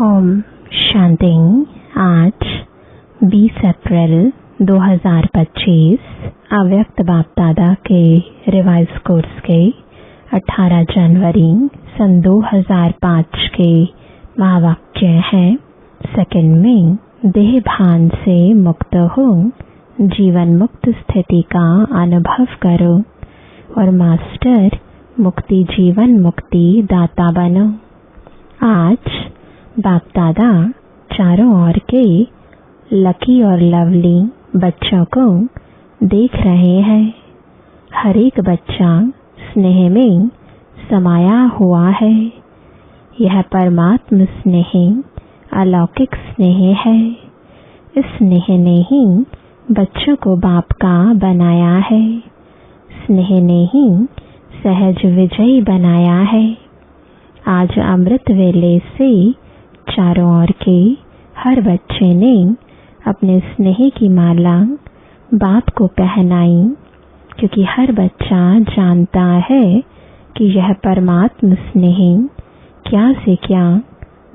ओम शांति। आज 20 अप्रैल 2025 अव्यक्त बाप दादा के रिवाइज कोर्स के 18 जनवरी सन 2005 के महावाक्य हैं। सेकंड में देह भान से मुक्त हो, जीवन मुक्त स्थिति का अनुभव करो और मास्टर मुक्ति जीवन मुक्ति दाता बनो। आज बाप दादा चारों ओर के लकी और लवली बच्चों को देख रहे हैं। हर एक बच्चा स्नेह में समाया हुआ है। यह परमात्म स्नेह अलौकिक स्नेह है। इस स्नेह ने ही बच्चों को बाप का बनाया है। स्नेह ने ही सहज विजयी बनाया है। आज अमृत वेले से चारों ओर के हर बच्चे ने अपने स्नेह की माला बाप को पहनाई, क्योंकि हर बच्चा जानता है कि यह परमात्म स्नेह क्या से क्या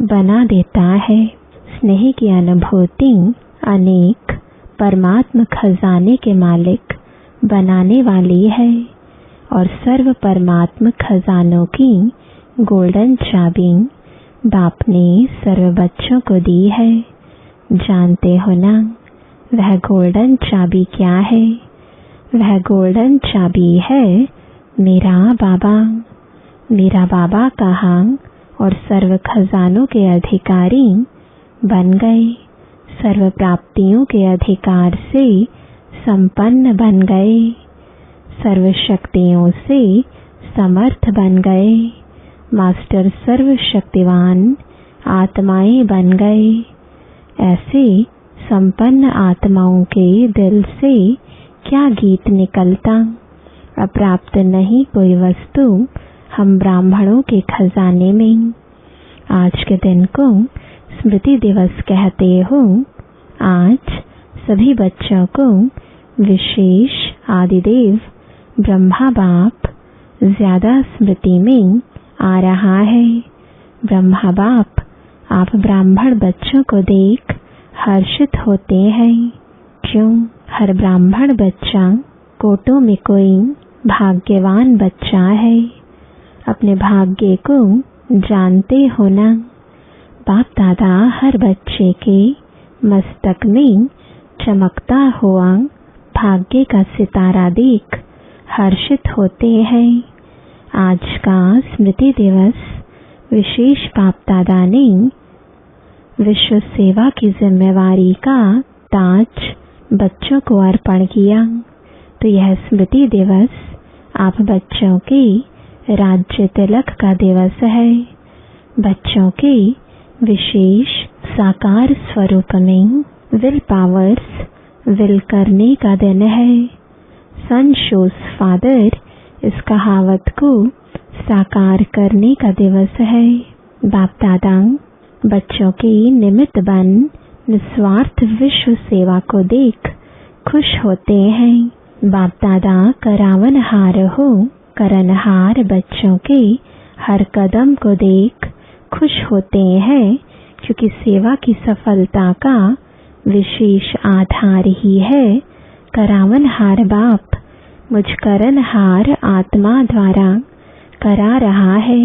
बना देता है। स्नेह की अनुभूति अनेक परमात्म खजाने के मालिक बनाने वाली है और सर्व परमात्म खजानों की गोल्डन चाबी बाप ने सर्व बच्चों को दी है। जानते हो ना वह गोल्डन चाबी क्या है? वह गोल्डन चाबी है मेरा बाबा। मेरा बाबा कहा और सर्व खजानों के अधिकारी बन गए। सर्व प्राप्तियों के अधिकार से संपन्न बन गए। सर्व शक्तियों से समर्थ बन गए। मास्टर सर्वशक्तिवान आत्माएं बन गए। ऐसे संपन्न आत्माओं के दिल से क्या गीत निकलता। अप्राप्त नहीं कोई वस्तु हम ब्राह्मणों के खजाने में। आज के दिन को स्मृति दिवस कहते हो। आज सभी बच्चों को विशेष आदिदेव ब्रह्मा बाप ज्यादा स्मृति में आ रहा है। ब्रह्मा बाप आप ब्राह्मण बच्चों को देख हर्षित होते हैं। क्यों? हर ब्राह्मण बच्चा कोटों में कोई भाग्यवान बच्चा है। अपने भाग्य को जानते हो ना। बाप दादा हर बच्चे के मस्तक में चमकता हुआ भाग्य का सितारा देख हर्षित होते हैं। आज का स्मृति दिवस विशेष बाप दादा ने विश्व सेवा की जिम्मेवारी का ताज बच्चों को अर्पण किया। तो यह स्मृति दिवस आप बच्चों के राज्य तिलक का दिवस है। बच्चों के विशेष साकार स्वरूप में विल पावर्स विल करने का दिन है। सन शोज फादर इस कहावत को साकार करने का दिवस है। बाप दादा बच्चों के निमित्त बन निस्वार्थ विश्व सेवा को देख खुश होते हैं। बाप दादा करावनहार हो करनहार बच्चों के हर कदम को देख खुश होते हैं, क्योंकि सेवा की सफलता का विशेष आधार ही है करावनहार बाप मुझ करनहार आत्मा द्वारा करा रहा है।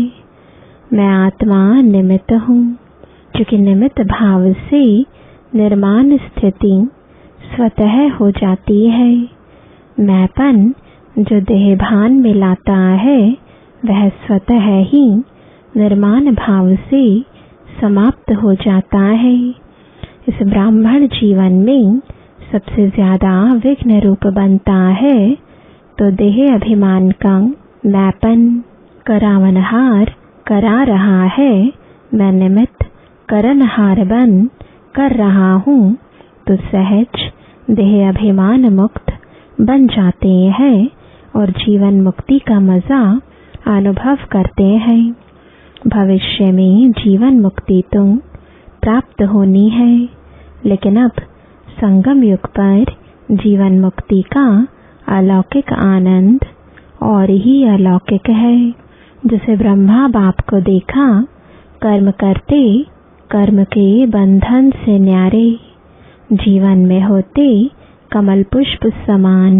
मैं आत्मा निमित्त हूँ, क्योंकि निमित्त भाव से निर्माण स्थिति स्वतः हो जाती है। मैंपन जो देहभान में लाता है वह स्वतः ही निर्माण भाव से समाप्त हो जाता है। इस ब्राह्मण जीवन में सबसे ज्यादा विघ्न रूप बनता है तो देह अभिमान का मैंपन। करावनहार करा रहा है, मैं निमित्त करनहार बन कर रहा हूँ, तो सहज देह अभिमान मुक्त बन जाते हैं और जीवन मुक्ति का मजा अनुभव करते हैं। भविष्य में जीवन मुक्ति तो प्राप्त होनी है, लेकिन अब संगम युग पर जीवन मुक्ति का अलौकिक आनंद और ही अलौकिक है। जिसे ब्रह्मा बाप को देखा कर्म करते कर्म के बंधन से न्यारे, जीवन में होते कमल पुष्प समान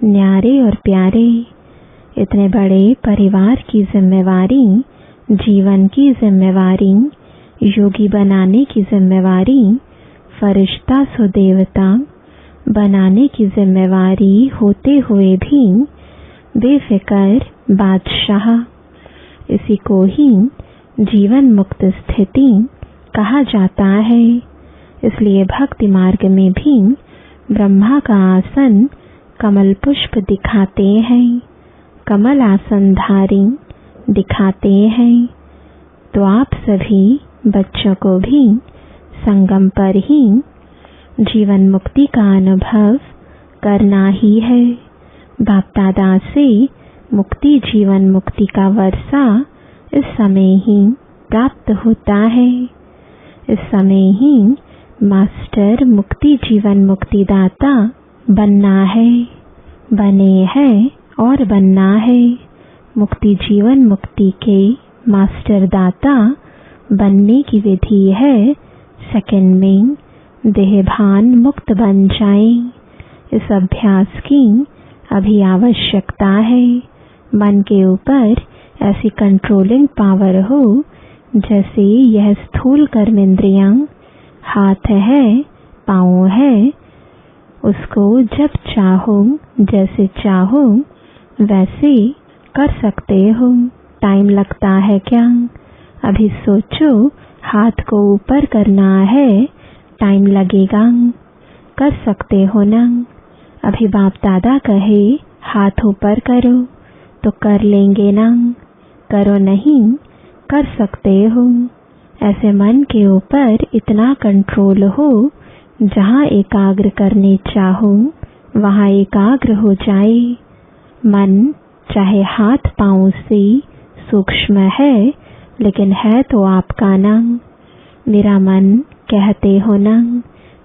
न्यारे और प्यारे। इतने बड़े परिवार की जिम्मेवारी, जीवन की जिम्मेवारी, योगी बनाने की जिम्मेवारी, फरिश्ता सो देवता बनाने की जिम्मेवारी होते हुए भी बेफिक्र बादशाह। इसी को ही जीवन मुक्त स्थिति कहा जाता है। इसलिए भक्ति मार्ग में भी ब्रह्मा का आसन कमल पुष्प दिखाते हैं, कमल आसनधारी दिखाते हैं। तो आप सभी बच्चों को भी संगम पर ही जीवन मुक्ति का अनुभव करना ही है। बाप दादा से मुक्ति, जीवन मुक्ति का वर्षा इस समय ही प्राप्त होता है। इस समय ही मास्टर मुक्ति, जीवन मुक्ति दाता बनना है, बने हैं और बनना है। मुक्ति, जीवन मुक्ति के मास्टर दाता बनने की विधि है। सेकंड में देहभान मुक्त बन जाएं। इस अभ्यास की अभी आवश्यकता है। मन के ऊपर ऐसी कंट्रोलिंग पावर हो जैसे यह स्थूल कर्म इंद्रियां, हाथ है, पाँव है, उसको जब चाहो, जैसे चाहो वैसे कर सकते हो। टाइम लगता है क्या? अभी सोचो, हाथ को ऊपर करना है, टाइम लगेगा, कर सकते हो ना? अभी बाप दादा कहे हाथ ऊपर करो तो कर लेंगे ना? करो नहीं, कर सकते हो। ऐसे मन के ऊपर इतना कंट्रोल हो, जहाँ एकाग्र करने चाहो वहाँ एकाग्र हो जाए। मन चाहे हाथ पाँव से सूक्ष्म है, लेकिन है तो आपका ना। मेरा मन कहते हो ना,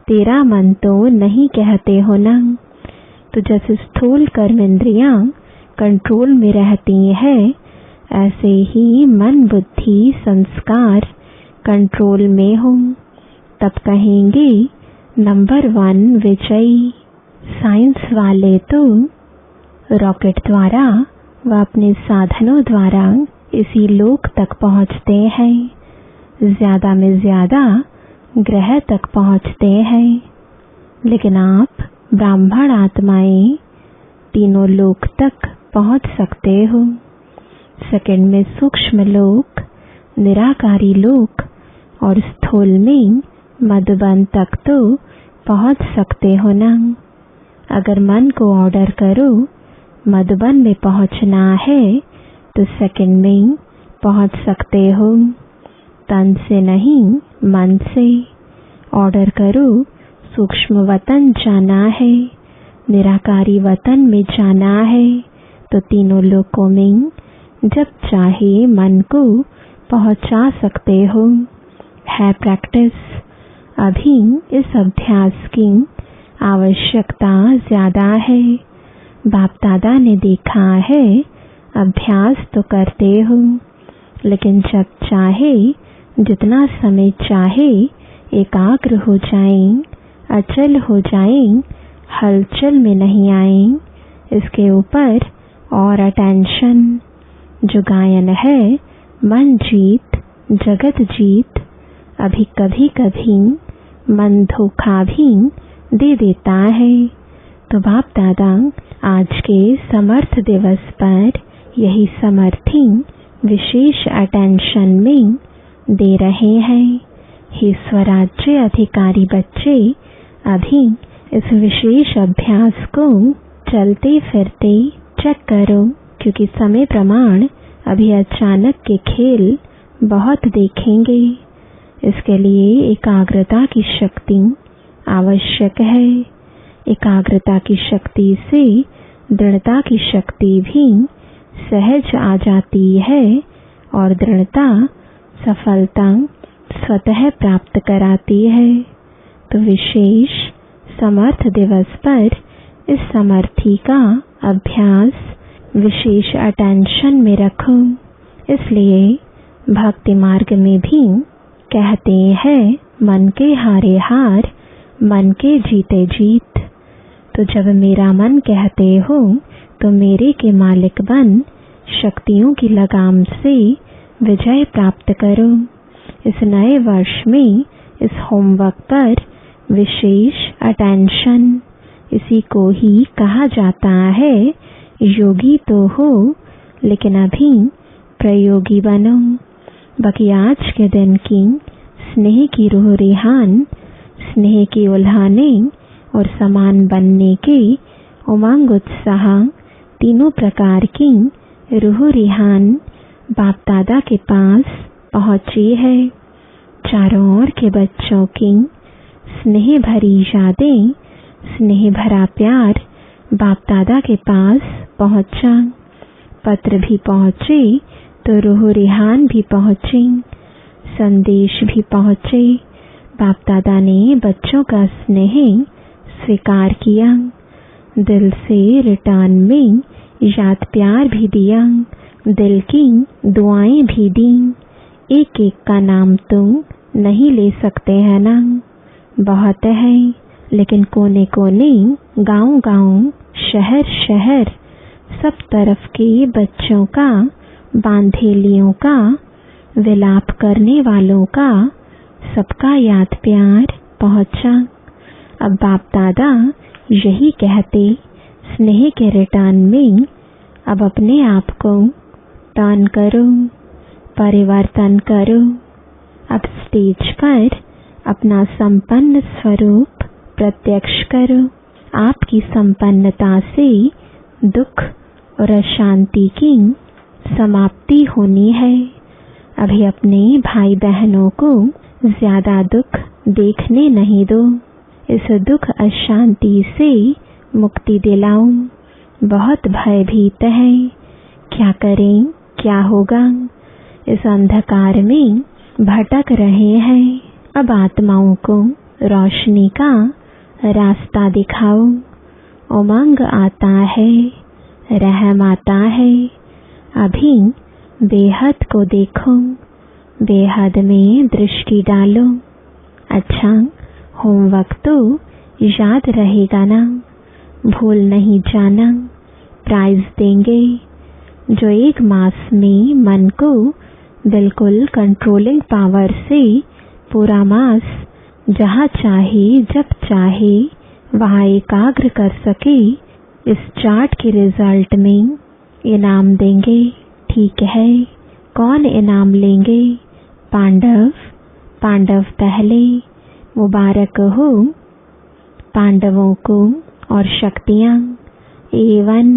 तेरा मन तो नहीं कहते हो ना। तो जैसे स्थूल कर्म इंद्रियां कंट्रोल में रहती है, ऐसे ही मन, बुद्धि, संस्कार कंट्रोल में हो, तब कहेंगे नंबर 1 विजयी। साइंस वाले तो रॉकेट द्वारा व अपने साधनों द्वारा इसी लोक तक पहुंचते हैं, ज्यादा में ज्यादा ग्रह तक पहुंचते हैं। लेकिन आप ब्राह्मण आत्माएं तीनों लोक तक पहुंच सकते हो। सेकंड में सूक्ष्म लोक, निराकारी लोक और स्थूल में मधुबन तक तो पहुंच सकते हो ना। अगर मन को ऑर्डर करो मधुबन में पहुंचना है तो सेकंड में पहुंच सकते हो। तन से नहीं, मन से ऑर्डर करो। सूक्ष्म वतन जाना है, निराकारी वतन में जाना है, तो तीनों लोकों में जब चाहे मन को पहुंचा सकते हो। है प्रैक्टिस। अभी इस अभ्यास की आवश्यकता ज्यादा है। बाप दादा ने देखा है, अभ्यास तो करते हो, लेकिन जब चाहे, जितना समय चाहे एकाग्र हो जाएं, अचल हो जाएं, हलचल में नहीं आएं, इसके ऊपर और अटेंशन। जो गायन है, मन जीत जगत जीत। अभी कभी कभी मन धोखा भी दे देता है। तो बाप दादा आज के समर्थ दिवस पर यही समर्थी विशेष अटेंशन में दे रहे हैं। हे स्वराज्य अधिकारी बच्चे, अभी इस विशेष अभ्यास को चलते फिरते चेक करो, क्योंकि समय प्रमाण अभी अचानक के खेल बहुत देखेंगे। इसके लिए एकाग्रता की शक्ति आवश्यक है। एकाग्रता की शक्ति से दृढ़ता की शक्ति भी सहज आ जाती है और दृढ़ता सफलता स्वतः प्राप्त कराती है। तो विशेष समर्थ दिवस पर इस समर्थी का अभ्यास विशेष अटेंशन में रखो। इसलिए भक्ति मार्ग में भी कहते हैं मन के हारे हार, मन के जीते जीत। तो जब मेरा मन कहते हो तो मेरे के मालिक बन शक्तियों की लगाम से विजय प्राप्त करो। इस नए वर्ष में इस होमवर्क पर विशेष अटेंशन। इसी को ही कहा जाता है योगी तो हो लेकिन अभी प्रयोगी बनो। बाकी आज के दिन की स्नेह की रूह रिहान, स्नेह की उल्हाने और समान बनने के उमंग उत्साह, तीनों प्रकार की रूह रिहान बाप दादा के पास पहुंची है। चारों ओर के बच्चों की स्नेह भरी यादें, स्नेह भरा प्यार बाप दादा के पास पहुंचा। पत्र भी पहुंचे तो रूह रिहान भी पहुंचे, संदेश भी पहुंचे। बाप दादा ने बच्चों का स्नेह स्वीकार किया, दिल से रिटर्न में याद प्यार भी दिया, दिल की दुआएं भी दी। एक एक का नाम तो नहीं ले सकते हैं ना, बहुत है, लेकिन कोने कोने, गांव गांव, शहर शहर, सब तरफ के बच्चों का, बांधेलियों का, विलाप करने वालों का, सबका याद प्यार पहुंचा। अब बाप दादा यही कहते स्नेह के रिटर्न में अब अपने आप को टर्न करो, परिवर्तन करो। अब स्टेज पर अपना संपन्न स्वरूप प्रत्यक्ष करो। आपकी संपन्नता से दुख और अशांति की समाप्ति होनी है। अभी अपने भाई बहनों को ज्यादा दुख देखने नहीं दो। इस दुख अशांति से मुक्ति दिलाओ। बहुत भयभीत है, क्या करें, क्या होगा, इस अंधकार में भटक रहे हैं। अब आत्माओं को रोशनी का रास्ता दिखाओ। उमंग आता है, रहम आता है। अभी बेहद को देखो, बेहद में दृष्टि डालो। अच्छा, होमवर्क तो याद रहेगा ना, भूल नहीं जाना। प्राइज देंगे जो एक मास में मन को बिल्कुल कंट्रोलिंग पावर से पूरा मास जहाँ चाहे जब चाहे वहाँ एकाग्र कर सके। इस चार्ट के रिजल्ट में इनाम देंगे। ठीक है, कौन इनाम लेंगे? पांडव। पांडव पहले, मुबारक हो पांडवों को। और शक्तियाँ A1,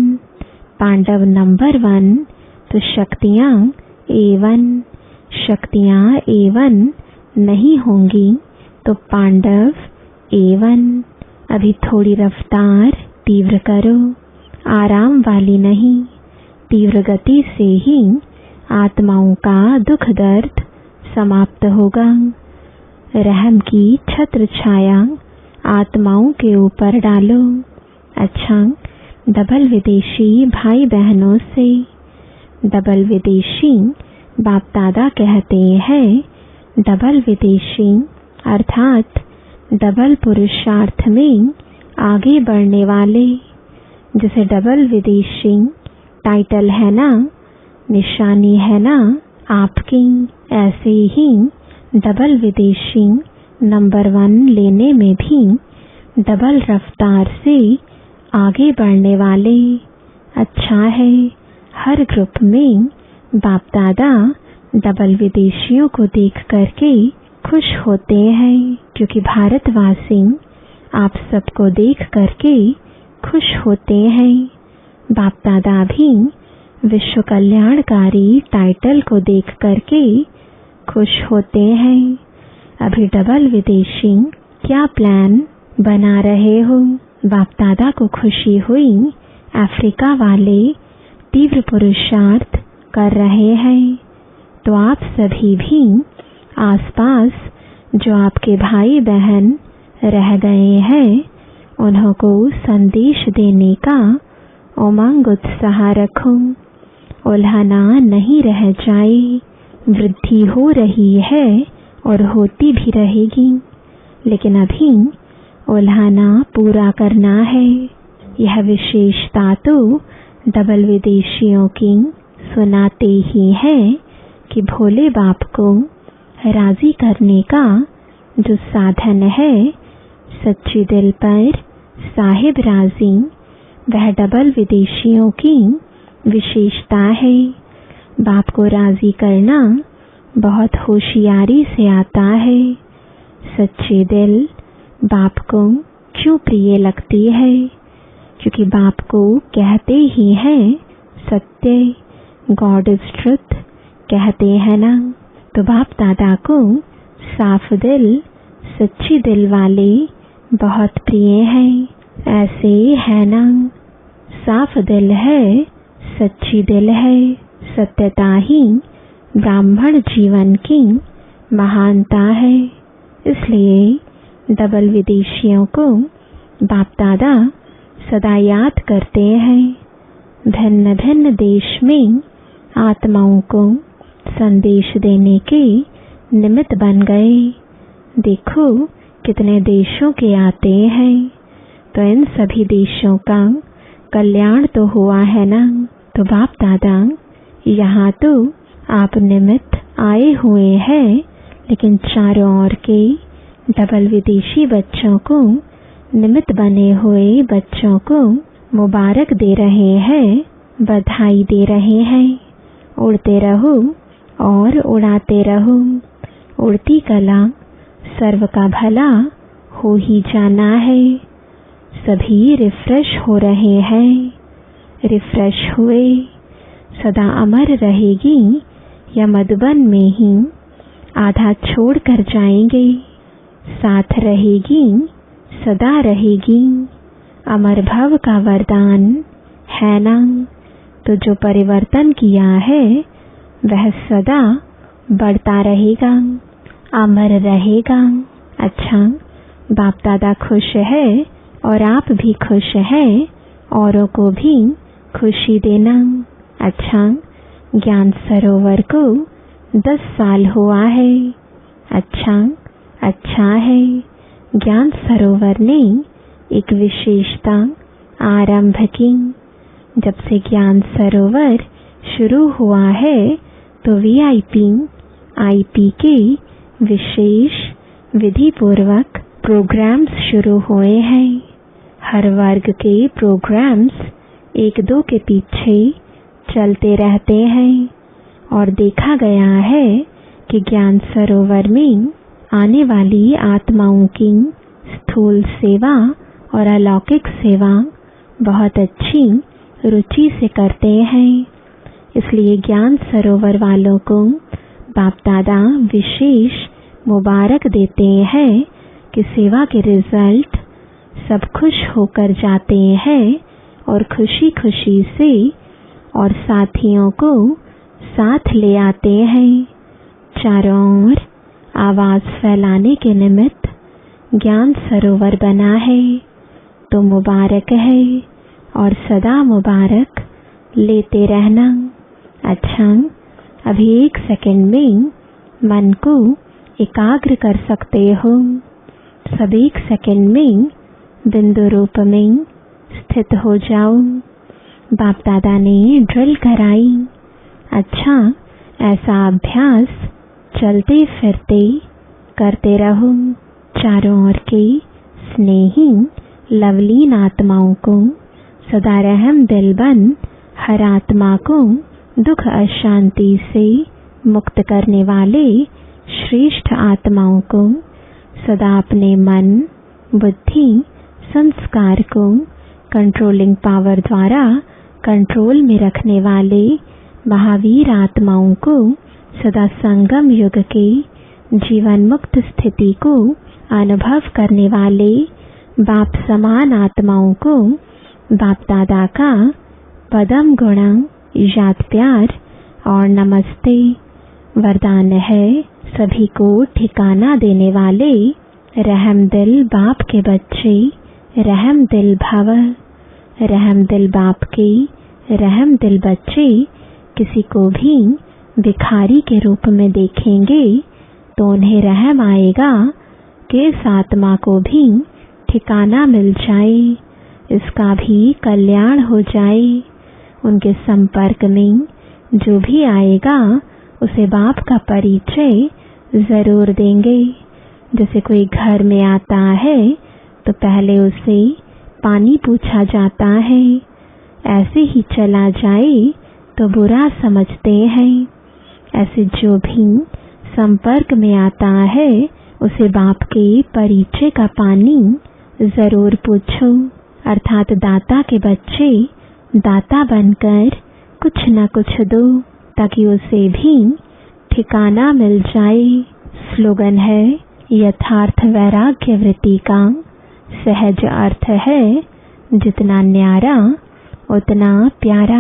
पांडव नंबर 1 तो शक्तियाँ A1। शक्तियाँ A1 नहीं होंगी तो पांडव A1। अभी थोड़ी रफ्तार तीव्र करो, आराम वाली नहीं, तीव्र गति से ही आत्माओं का दुख दर्द समाप्त होगा। रहम की छत्र छाया आत्माओं के ऊपर डालो। अच्छा, डबल विदेशी भाई बहनों से, डबल विदेशी बाप दादा कहते हैं डबल विदेशी अर्थात डबल पुरुषार्थ में आगे बढ़ने वाले। जैसे डबल विदेशी टाइटल है ना, निशानी है ना आपकी, ऐसे ही डबल विदेशी नंबर 1 लेने में भी डबल रफ्तार से आगे बढ़ने वाले। अच्छा है, हर ग्रुप में बाप दादा डबल विदेशियों को देख करके खुश होते हैं, क्योंकि भारतवासी आप सबको देख करके खुश होते हैं। बाप दादा भी विश्व कल्याणकारी टाइटल को देख करके खुश होते हैं। अभी डबल विदेशी क्या प्लान बना रहे हो? बाप दादा को खुशी हुई, अफ्रीका वाले तीव्र पुरुषार्थ कर रहे हैं, तो आप सभी भी आसपास जो आपके भाई बहन रह गए हैं उन्हों को संदेश देने का उमंग उत्साह रखो। उल्हाना नहीं रह जाए, वृद्धि हो रही है और होती भी रहेगी, लेकिन अभी उल्हाना पूरा करना है। यह विशेषता तो डबल विदेशियों की सुनाते ही है कि भोले बाप को राजी करने का जो साधन है सच्चे दिल पर साहिब राजी, वह डबल विदेशियों की विशेषता है। बाप को राजी करना बहुत होशियारी से आता है। सच्चे दिल बाप को क्यों प्रिय लगती है? क्योंकि बाप को कहते ही हैं सत्य, गॉड इज ट्रुथ कहते हैं ना। तो बाप दादा को साफ दिल, सच्ची दिल वाले बहुत प्रिय हैं। ऐसे है ना, साफ दिल है, सच्ची दिल है। सत्यता ही ब्राह्मण जीवन की महानता है। इसलिए डबल विदेशियों को बाप दादा सदा याद करते हैं। भिन्न भिन्न देश में आत्माओं को संदेश देने के निमित्त बन गए। देखो कितने देशों के आते हैं, तो इन सभी देशों का कल्याण तो हुआ है ना। तो बाप दादा यहाँ तो आप निमित्त आए हुए हैं, लेकिन चारों ओर के डबल विदेशी बच्चों को, निमित्त बने हुए बच्चों को मुबारक दे रहे हैं, बधाई दे रहे हैं। उड़ते रहो और उड़ाते रहो। उड़ती कला सर्व का भला हो ही जाना है। सभी रिफ्रेश हो रहे हैं। रिफ्रेश हुए सदा अमर रहेगी या मधुबन में ही आधा छोड़ कर जाएंगे। साथ रहेगी, सदा रहेगी। अमर भव का वरदान है ना। तो जो परिवर्तन किया है वह सदा बढ़ता रहेगा, अमर रहेगा। अच्छा, बाप दादा खुश है और आप भी खुश हैं, औरों को भी खुशी देना। अच्छा, ज्ञान सरोवर को 10 साल हुआ है। अच्छा है। ज्ञान सरोवर ने एक विशेषता आरंभ की। जब से ज्ञान सरोवर शुरू हुआ है तो वीआईपी आईपी के विशेष विधि पूर्वक प्रोग्राम्स शुरू हुए हैं। हर वर्ग के प्रोग्राम्स एक दो के पीछे चलते रहते हैं और देखा गया है कि ज्ञान सरोवर में आने वाली आत्माओं की स्थूल सेवा और अलौकिक सेवा बहुत अच्छी रुचि से करते हैं। इसलिए ज्ञान सरोवर वालों को बाप दादा विशेष मुबारक देते हैं कि सेवा के रिजल्ट सब खुश होकर जाते हैं और खुशी खुशी से और साथियों को साथ ले आते हैं। चारों ओर आवाज फैलाने के निमित्त ज्ञान सरोवर बना है। तो मुबारक है और सदा मुबारक लेते रहना। अच्छा, अभी 1 सेकंड में मन को एकाग्र कर सकते हो। सब 1 सेकंड में बिंदु रूप में स्थित हो जाओ। बाप दादा ने ड्रिल कराई। अच्छा, ऐसा अभ्यास चलते फिरते करते रहो। चारों ओर के स्नेही लवलीन आत्माओं को सदा रहम दिल बन हर आत्मा को दुख अशांति से मुक्त करने वाले श्रेष्ठ आत्माओं को सदा अपने मन, बुद्धि, संस्कार को कंट्रोलिंग पावर द्वारा कंट्रोल में रखने वाले महावीर आत्माओं को सदा संगम युग के जीवन मुक्त स्थिति को अनुभव करने वाले बाप समान आत्माओं को बाप दादा का पदम गुणा याद प्यार और नमस्ते वरदान है। सभी को ठिकाना देने वाले रहम दिल बाप के बच्चे, रहम दिल भव, रहम दिल बाप के रहम दिल बच्चे किसी को भी भिखारी के रूप में देखेंगे तो उन्हें रहम आएगा कि इस आत्मा को भी ठिकाना मिल जाए, इसका भी कल्याण हो जाए। उनके संपर्क में जो भी आएगा उसे बाप का परिचय जरूर देंगे। जैसे कोई घर में आता है तो पहले उसे पानी पूछा जाता है, ऐसे ही चला जाए तो बुरा समझते हैं। ऐसे जो भी संपर्क में आता है उसे बाप के परिचय का पानी जरूर पूछो। अर्थात दाता के बच्चे दाता बनकर कुछ न कुछ दो ताकि उसे भी ठिकाना मिल जाए। स्लोगन है यथार्थ वैराग्य वृत्ति का सहज अर्थ है जितना न्यारा उतना प्यारा।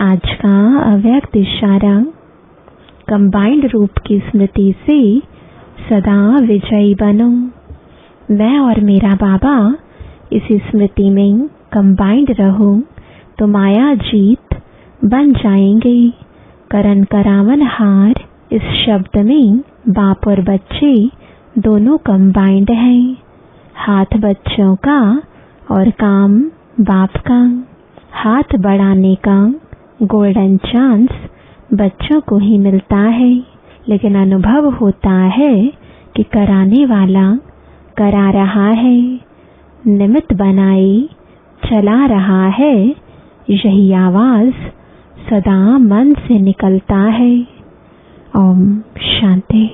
आज का अव्यक्त इशारा, कंबाइंड रूप की स्मृति से सदा विजयी बनो। मैं और मेरा बाबा इसी स्मृति में कंबाइंड रहो तो माया जीत बन जाएंगे। करण करावन हार इस शब्द में बाप और बच्चे दोनों कंबाइंड हैं। हाथ बच्चों का और काम बाप का। हाथ बढ़ाने का गोल्डन चांस बच्चों को ही मिलता है, लेकिन अनुभव होता है कि कराने वाला करा रहा है, निमित्त बनाए चला रहा है। यही आवाज सदा मन से निकलता है। ओम शांति।